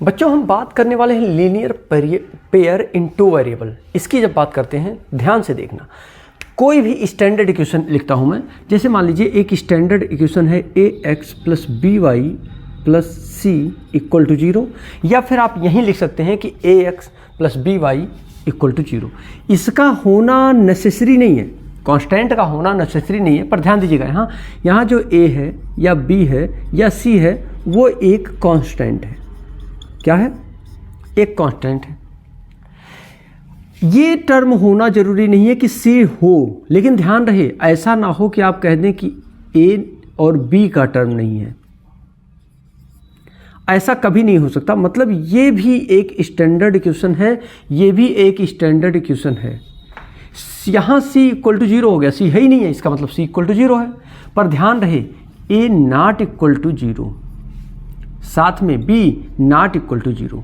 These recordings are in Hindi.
बच्चों हम बात करने वाले हैं लीनियर पेयर इन टू वेरिएबल। इसकी जब बात करते हैं ध्यान से देखना, कोई भी स्टैंडर्ड इक्वेशन लिखता हूं मैं, जैसे मान लीजिए एक स्टैंडर्ड इक्वेशन है ax plus B Y plus C equal to 0, या फिर आप यहीं लिख सकते हैं कि ax plus B Y equal to 0। इसका होना नेसेसरी नहीं है, कांस्टेंट का होना नेसेसरी नहीं है, पर ध्यान दीजिएगा यहाँ जो a है या b है या c है वो एक कांस्टेंट है। क्या है? एक कांस्टेंट है। ये टर्म होना जरूरी नहीं है कि C हो, लेकिन ध्यान रहे ऐसा ना हो कि आप कह दें कि A और B का टर्म नहीं है। ऐसा कभी नहीं हो सकता। मतलब ये भी एक स्टैंडर्ड इक्वेशन है, ये भी एक स्टैंडर्ड इक्वेशन है। यहाँ C इक्वल टू 0 हो गया, C है ही नहीं है, इसका मतलब C इक्वल टू 0 है। पर ध्यान रहे A नॉट इक्वल टू 0, साथ में B not equal to 0।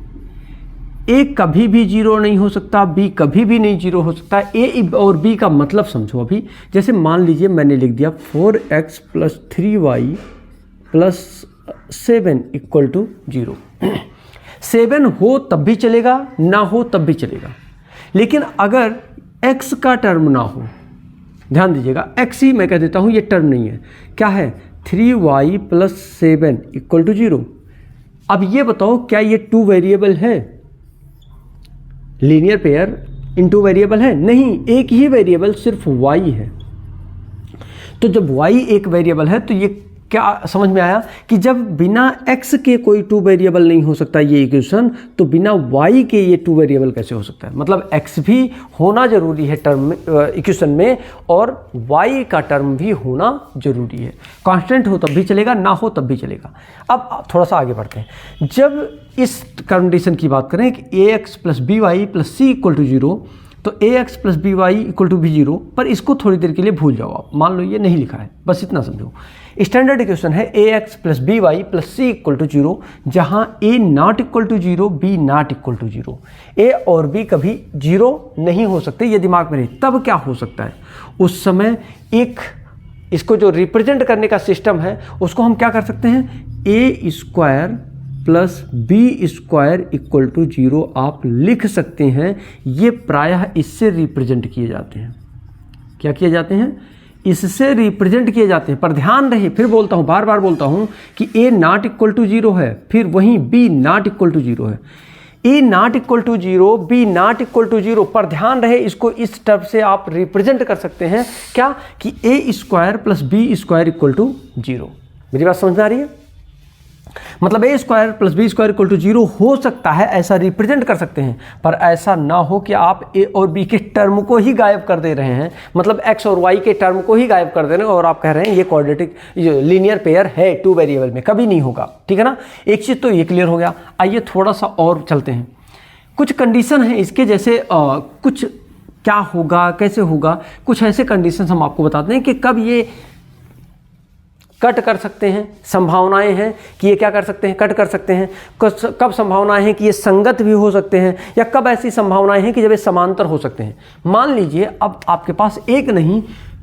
A कभी भी 0 नहीं हो सकता, B कभी भी नहीं 0 हो सकता। A और B का मतलब समझो अभी। जैसे मान लीजिए मैंने लिख दिया 4x plus 3y plus 7 equal to 0। 7 हो तब भी चलेगा, ना हो तब भी चलेगा, लेकिन अगर x का टर्म ना हो, ध्यान दीजिएगा x ही मैं कह देता हूँ, ये टर्म नहीं है। क्या है? 3y plus 7 equal to 0। अब ये बताओ क्या ये टू वेरिएबल है? लीनियर पेयर इन टू वेरिएबल है? नहीं, एक ही वेरिएबल सिर्फ y है। तो जब y एक वेरिएबल है तो ये क्या समझ में आया कि जब बिना x के कोई टू वेरिएबल नहीं हो सकता ये इक्वेशन, तो बिना y के ये टू वेरिएबल कैसे हो सकता है? मतलब x भी होना जरूरी है टर्म में, इक्वेशन में, और y का टर्म भी होना जरूरी है। कांस्टेंट हो तब भी चलेगा, ना हो तब भी चलेगा। अब थोड़ा सा आगे बढ़ते हैं। जब इस कंडीशन की बात करें कि ax plus B Y plus C equal to 0, तो ax plus B Y equal to भी 0, पर इसको थोड़ी देर के लिए भूल जाओ आप। मान लो ये नहीं लिखा है, बस इतना समझो। स्टैंडर्ड इक्वेशन है ax plus B Y plus C equal to 0, जहाँ a not equal to 0, b not equal to 0। a और b कभी 0 नहीं हो सकते, ये दिमाग में रहे। तब क्या हो सकता है? उस समय एक इसको जो रिप्रेजेंट करने का सिस्टम है उसको हम क्या कर सकते हैं? a square plus B square equal to 0 आप लिख सकते हैं। ये प्रायः इससे रिप्रेजेंट किए जाते हैं। क्या किए जाते हैं? इससे रिप्रेजेंट किए जाते हैं। पर ध्यान रहे, फिर बोलता हूँ, बार बार बोलता हूँ कि a नॉट इक्वल टू 0 है, फिर वहीं b नॉट इक्वल टू 0 है। a not equal to 0, b not equal to 0, पर ध्यान रहे इसको इस टर्म से आप रिप्रेजेंट कर सकते हैं। क्या? कि a square plus B square equal to 0। मेरी बात समझ में आ रही है? मतलब a square plus B square equal to 0 हो सकता है, ऐसा रिप्रेजेंट कर सकते हैं, पर ऐसा ना हो कि आप a और b के टर्म को ही गायब कर दे रहे हैं। मतलब x और y के टर्म को ही गायब कर दे रहे हैं और आप कह रहे हैं ये क्वाड्रेटिक लीनियर पेयर है टू वेरिएबल में। कभी नहीं होगा। ठीक है ना? एक चीज़ तो ये क्लियर हो गया। आइए थोड़ा सा और चलते हैं। कुछ कंडीशन है इसके, जैसे कुछ क्या होगा, कैसे होगा, कुछ ऐसे कंडीशन हम आपको बताते हैं कि कब ये कट कर सकते हैं। संभावनाएं हैं कि ये क्या कर सकते हैं? कट कर सकते हैं। कब संभावनाएं हैं कि ये संगत भी हो सकते हैं, या कब ऐसी संभावनाएं हैं कि जब ये समांतर हो सकते हैं। मान लीजिए अब आपके पास एक नहीं,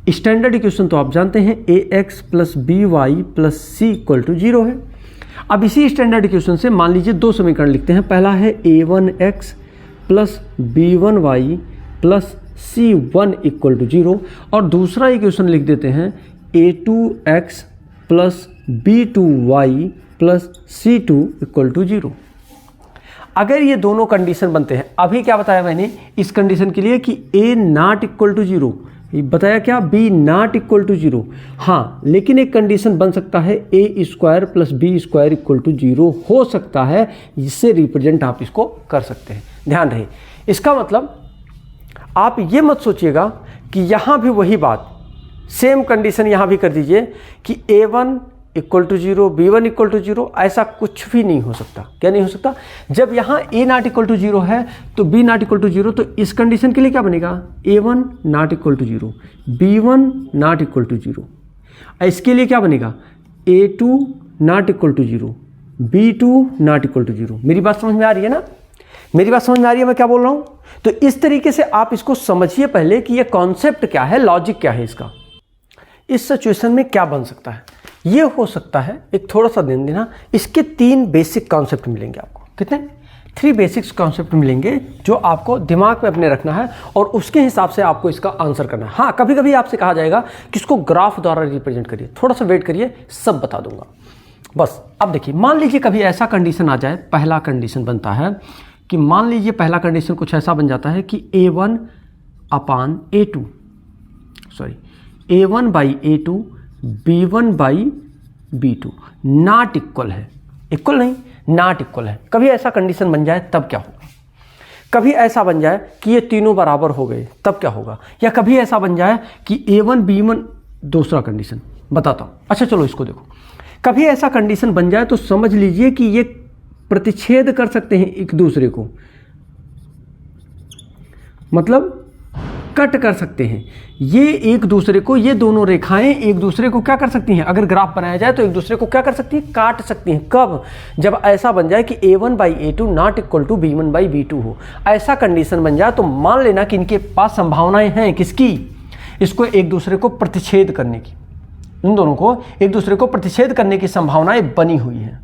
स्टैंडर्ड इक्वेशन तो आप जानते हैं ax plus B Y plus C equal to 0 है। अब इसी स्टैंडर्ड इक्वेशन से मान लीजिए दो समीकरण लिखते हैं। पहला है a1x plus b1y plus c1 equal to 0, और दूसरा इक्वेशन लिख देते हैं a2x plus b2y plus c2 equal to 0। अगर ये दोनों कंडीशन बनते हैं, अभी क्या बताया मैंने इस कंडीशन के लिए कि a नॉट इक्वल टू 0, बताया क्या? b not equal to 0। हाँ, लेकिन एक कंडीशन बन सकता है a square plus B square equal to 0 हो सकता है, जिससे रिप्रेजेंट आप इसको कर सकते हैं। ध्यान रहे, इसका मतलब आप ये मत सोचिएगा कि यहाँ भी वही बात, सेम कंडीशन यहाँ भी कर दीजिए कि a1 equal to 0, b1 equal to 0, ऐसा कुछ भी नहीं हो सकता। क्या नहीं हो सकता? जब यहाँ a नॉट इक्वल टू 0 है तो b नॉट इक्वल टू 0, तो इस कंडीशन के लिए क्या बनेगा? a1 not equal to 0, b1 not equal to 0। इसके लिए क्या बनेगा? a2 not equal to 0, b2 not equal to 0। मेरी बात समझ में आ रही है ना? मेरी बात समझ में आ रही है मैं क्या बोल रहा हूँ? तो इस तरीके से आप इसको समझिए पहले कि ये कॉन्सेप्ट क्या है, लॉजिक क्या है इसका। इस सिचुएशन में क्या बन सकता है? ये हो सकता है, एक थोड़ा सा ध्यान देना, इसके 3 बेसिक कॉन्सेप्ट मिलेंगे आपको। कितने 3 बेसिक्स कॉन्सेप्ट मिलेंगे जो आपको दिमाग में अपने रखना है और उसके हिसाब से आपको इसका आंसर करना है। हाँ, कभी कभी आपसे कहा जाएगा कि इसको ग्राफ द्वारा रिप्रेजेंट करिए, थोड़ा सा वेट करिए, सब बता दूंगा। बस अब देखिए, मान लीजिए कभी ऐसा कंडीशन आ जाए, पहला कंडीशन बनता है कि मान लीजिए पहला कंडीशन कुछ ऐसा बन जाता है कि A1 upon A2 A1 by A2 B1 by B2 not equal है, इक्वल नहीं नॉट इक्वल है। कभी ऐसा कंडीशन बन जाए तब क्या होगा? कभी ऐसा बन जाए कि ये तीनों बराबर हो गए तब क्या होगा? या कभी ऐसा बन जाए कि A1 B1, दूसरा कंडीशन बताता हूँ। अच्छा चलो इसको देखो, कभी ऐसा कंडीशन बन जाए तो समझ लीजिए कि ये प्रतिच्छेद कर सकते हैं एक दूसरे को, मतलब कट कर सकते हैं ये एक दूसरे को, ये दोनों रेखाएं एक दूसरे को क्या कर सकती हैं? अगर ग्राफ बनाया जाए तो एक दूसरे को क्या कर सकती हैं? काट सकती हैं। कब? जब ऐसा बन जाए कि A1 by A2 not equal to B1 by B2 हो। ऐसा कंडीशन बन जाए तो मान लेना कि इनके पास संभावनाएं हैं किसकी? इसको एक दूसरे को प्रतिच्छेद करने की, इन दोनों को एक दूसरे को प्रतिच्छेद करने की संभावनाएं बनी हुई हैं,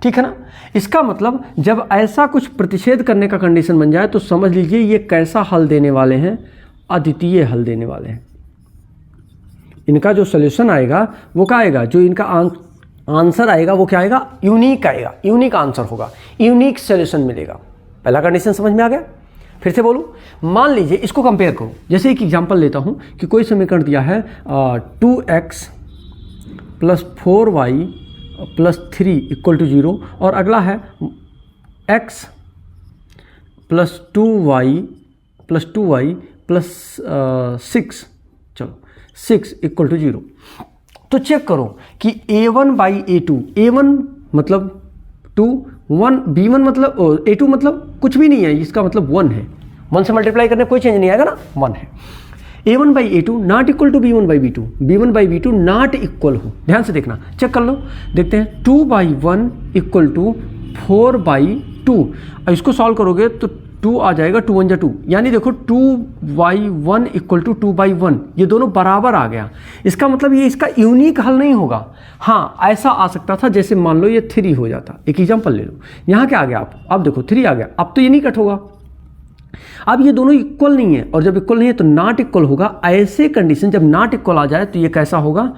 ठीक है ना। इसका मतलब जब ऐसा कुछ प्रतिच्छेद करने का कंडीशन बन जाए तो समझ लीजिए ये कैसा हल देने वाले हैं? अद्वितीय हल देने वाले हैं। इनका जो सॉल्यूशन आएगा वो क्या आएगा? जो इनका आंसर आएगा वो क्या आएगा? यूनिक आएगा, यूनिक आंसर होगा, यूनिक सॉल्यूशन मिलेगा। पहला कंडीशन समझ में आ गया? फिर से बोलूं, मान लीजिए इसको कंपेयर करो। जैसे एक एग्जांपल लेता हूं कि कोई समीकरण दिया है 2x plus 4y plus 3 equal to 0 और अगला है x प्लस 2y प्लस 6, चलो 6 इक्वल टू 0। तो चेक करो कि A1 बाई A2, A1 मतलब 2, 1 B1 मतलब A2 मतलब कुछ भी नहीं है, इसका मतलब 1 है। 1 से मल्टीप्लाई करने कोई चेंज नहीं आएगा ना, 1 है। A1 by A2 not equal to B1 by B2, B1 by B2 not equal हो। ध्यान से देखना, चेक कर लो, देखते हैं 2 बाई 1 इक्वल टू 4 बाई 2। अब इसको सॉल्व करोगे तो 2 आ जाएगा, 2 1 जा 2, यानी देखो 2/1 इक्वल टू 2/1, ये दोनों बराबर आ गया। इसका मतलब ये इसका यूनिक हल नहीं होगा। हाँ, ऐसा आ सकता था जैसे मान लो ये 3 हो जाता। एक एग्जांपल ले लो, यहाँ क्या आ गया? आप अब देखो 3 आ गया, अब तो ये नहीं कट होगा। अब ये दोनों इक्वल नहीं है और जब इक्वल नहीं है तो नॉट इक्वल होगा। ऐसे कंडीशन जब नॉट इक्वल आ जाए तो ये कैसा होगा?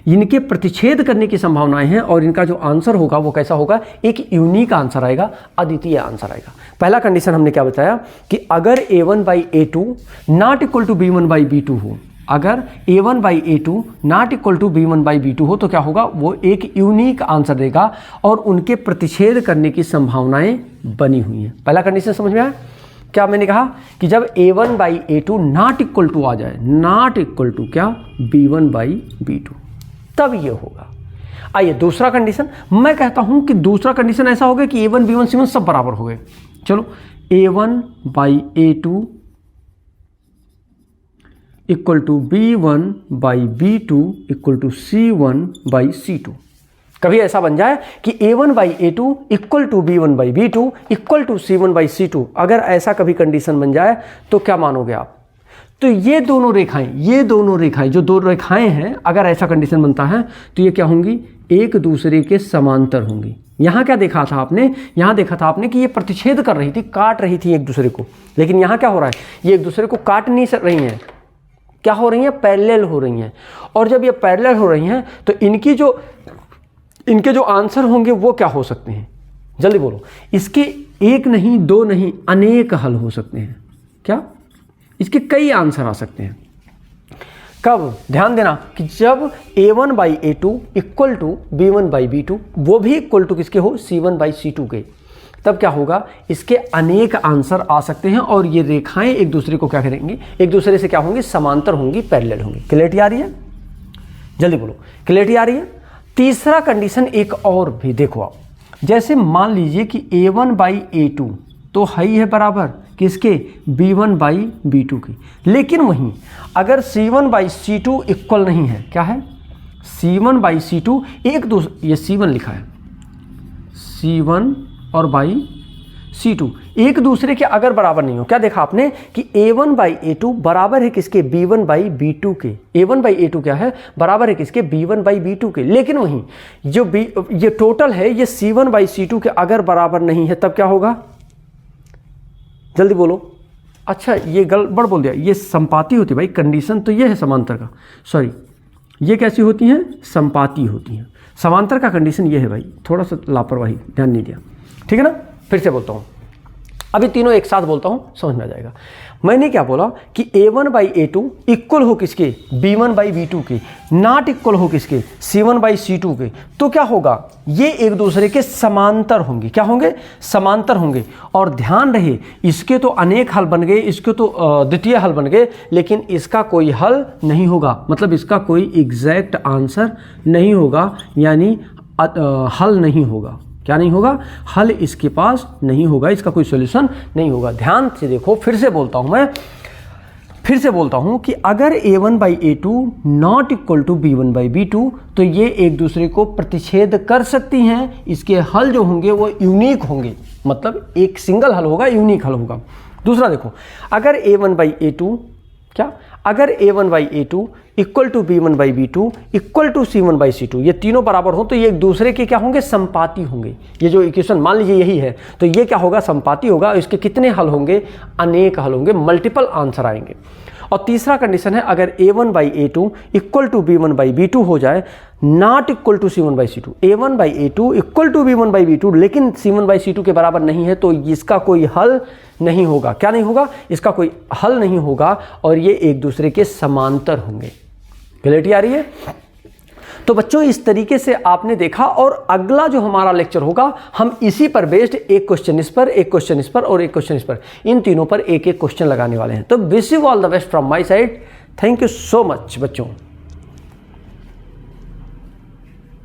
इनके प्रतिच्छेद करने की संभावनाएं हैं और इनका जो आंसर होगा वो कैसा होगा? एक यूनिक आंसर आएगा, अद्वितीय आंसर आएगा। पहला कंडीशन हमने क्या बताया कि अगर A1 by A2 not equal to B1 by B2 हो, अगर A1 by A2 not equal to B1 by B2 हो तो क्या होगा? वो एक यूनिक आंसर देगा और उनके प्रतिच्छेद करने की संभावनाएं बनी हुई हैं। पहला कंडीशन समझ में आया? क्या मैंने कहा कि जब A1 by A2 not equal to आ जाए, नॉट इक्वल टू क्या? B1 बाई B2, तब ये होगा। आइए दूसरा कंडीशन, मैं कहता हूं कि दूसरा कंडीशन ऐसा होगा कि A1 B1 C1 सब बराबर हो गए। चलो, A1 by A2 equal to B1 by B2 equal to C1 by C2। कभी ऐसा बन जाए कि A1 by A2 equal to B1 by B2 equal to C1 by C2, अगर ऐसा कभी कंडीशन बन जाए तो क्या मानोगे आप? तो ये दोनों रेखाएं जो दो रेखाएं हैं, अगर ऐसा कंडीशन बनता है तो ये क्या होंगी? एक दूसरे के समांतर होंगी। यहां क्या देखा था आपने? यहां देखा था आपने कि ये प्रतिच्छेद कर रही थी, काट रही थी एक दूसरे को, लेकिन यहां क्या हो रहा है? ये एक दूसरे को काट नहीं रही हैं, क्या हो रही हैं? पैरेलल हो रही हैं। और जब ये पैरेलल हो रही हैं तो इनके जो आंसर होंगे वो क्या हो सकते हैं? जल्दी बोलो। इसके एक नहीं, दो नहीं, अनेक हल हो सकते हैं। क्या? इसके कई आंसर आ सकते हैं। कब? ध्यान देना कि जब A1 by A2 equal to B1 by B2, वो भी इक्वल टू किसके हो? C1 बाई C2 के, तब क्या होगा? इसके अनेक आंसर आ सकते हैं और ये रेखाएं एक दूसरे को क्या करेंगी? एक दूसरे से क्या होंगी? समांतर होंगी, पैरेलल होंगी। क्लैरिटी आ रही है? जल्दी बोलो, क्लैरिटी आ रही है? तीसरा कंडीशन एक और भी देखो आप, जैसे मान लीजिए कि A1 बाई A2 तो है ही है बराबर किसके? B1 बाई B2 की, लेकिन वहीं अगर C1 बाई C2 इक्वल नहीं है, क्या है? C1 बाई C2 एक दूसरे, ये C1 लिखा है, C1 और बाई C2 एक दूसरे के अगर बराबर नहीं हो, क्या देखा आपने कि A1 बाई A2 बराबर है किसके, B1 बाई B2 के। A1 बाई A2 क्या है, बराबर है किसके, B1 बाई B2 के। लेकिन वहीं जो ये टोटल है ये C1 बाई C2 के अगर बराबर नहीं है, तब क्या होगा, जल्दी बोलो। अच्छा ये गड़बड़ बोल दिया, ये संपाती होती है भाई, कंडीशन तो ये है समांतर का, सॉरी ये कैसी होती हैं, संपाती होती हैं। समांतर का कंडीशन ये है भाई, थोड़ा सा लापरवाही, ध्यान नहीं दिया, ठीक है ना। फिर से बोलता हूँ, अभी तीनों एक साथ बोलता हूँ, समझ में आ जाएगा। मैंने क्या बोला कि A1 बाई A2 इक्वल हो किसके, B1 बाई B2 के, नॉट इक्वल हो किसके, C1 बाई C2 के। तो क्या होगा, ये एक दूसरे के समांतर होंगे। क्या होंगे, समांतर होंगे। और ध्यान रहे इसके तो अनेक हल बन गए, इसके तो द्वितीय हल बन गए, लेकिन इसका कोई हल नहीं होगा, मतलब इसका कोई एग्जैक्ट आंसर नहीं होगा, यानी हल नहीं होगा। क्या नहीं होगा, हल इसके पास नहीं होगा, इसका कोई सॉल्यूशन नहीं होगा। ध्यान से देखो, फिर से बोलता हूं मैं, फिर से बोलता हूं कि अगर A1 by A2 not equal to B1 by B2 तो ये एक दूसरे को प्रतिच्छेद कर सकती हैं। इसके हल जो होंगे वो यूनिक होंगे, मतलब एक सिंगल हल होगा, यूनिक हल होगा। दूसरा देखो, अगर A1 बाई A2 क्या, अगर A1 by A2 equal to B1 by B2 equal to C1 by C2, ये तीनों बराबर हो तो ये एक दूसरे के क्या होंगे, संपाती होंगे। ये जो इक्वेशन मान लीजिए यही है, तो ये क्या होगा, संपाती होगा। इसके कितने हल होंगे, अनेक हल होंगे, मल्टीपल आंसर आएंगे। और तीसरा कंडीशन है, अगर A1 by A2 equal to B1 by B2 हो जाए, not equal to C1 by C2, A1 by A2 equal to B1 by B2 लेकिन C1 बाई C2 के बराबर नहीं है, तो इसका कोई हल नहीं होगा। क्या नहीं होगा, इसका कोई हल नहीं होगा, और ये एक दूसरे के समांतर होंगे। क्लैरिटी आ रही है। तो बच्चों इस तरीके से आपने देखा, और अगला जो हमारा लेक्चर होगा हम इसी पर बेस्ड एक क्वेश्चन इस पर, एक क्वेश्चन इस पर और एक क्वेश्चन इस पर, इन तीनों पर एक एक क्वेश्चन लगाने वाले हैं। तो wish you all the best from my side. Thank you so much बच्चों।